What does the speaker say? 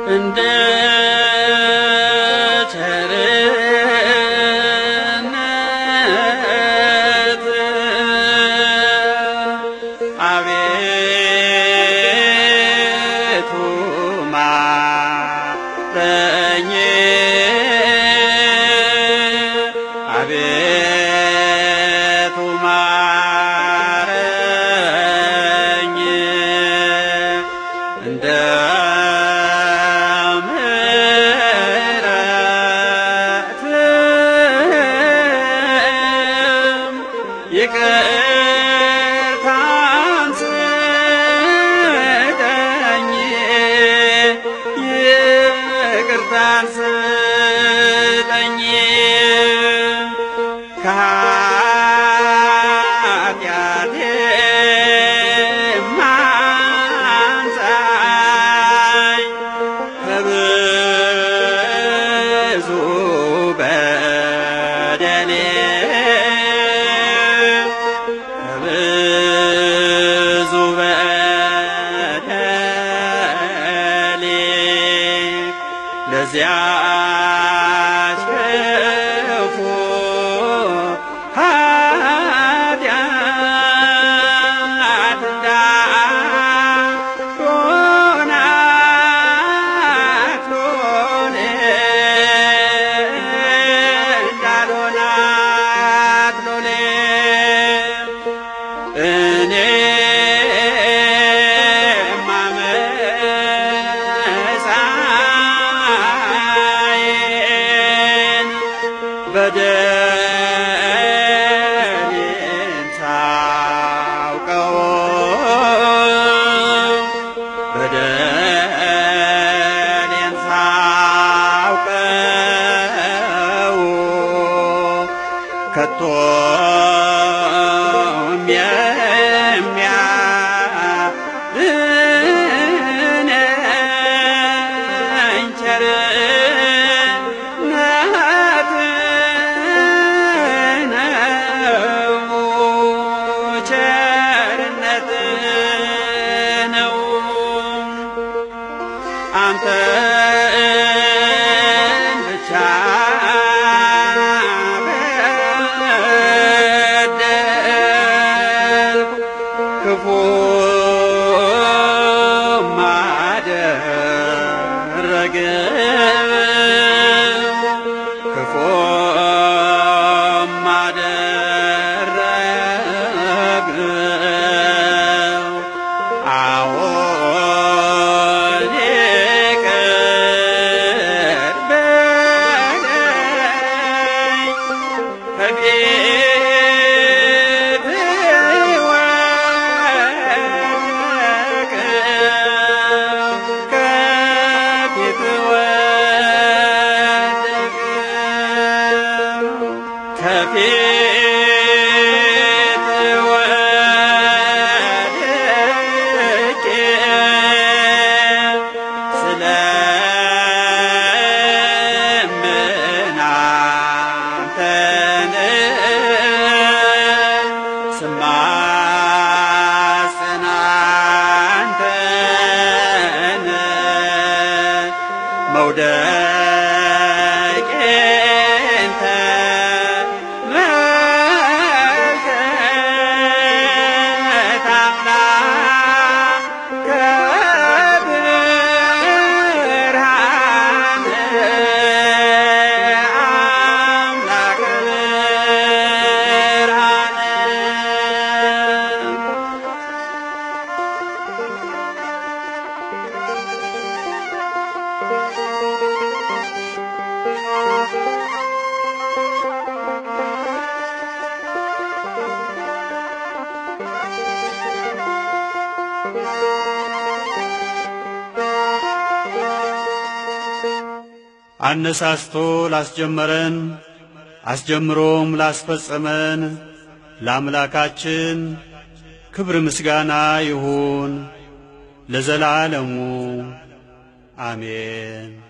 እንደ ቸርነት አቤቱ ማረኝ አቤቱ ማረኝ እንደ ይቅርታን ስጠኝ ይቅርታን ስጠኝ ከኃጢአቴ አንጻኝ ከብዙ በደሌ ለዚያች ክፉ ኃጢአት እንዳልሆናት ሎሌ እኔ በደሌን ሳውቀው በደሌን ሳውቀው ከቶም የሚያድነኝ ቸርነት ነው አንተን ብቻ በደልኩ ክፉም አደረግሁ አዎን ይቅር በለኝ ከፊትህ ወደቅሁ ከፊትህ ወደቅሁ ከፊትህ ወድቄ ስለምን አንተን ስማጽን አንተን መውደቄን ተመልከት አምላከ ብርሃን አምላከ አነሳስቶ ላስጀመረን አስጀምሮም ላስፈጸመን ለአምላካችን ክብር ምስጋና ይሁን ለዘላለሙ አሜን።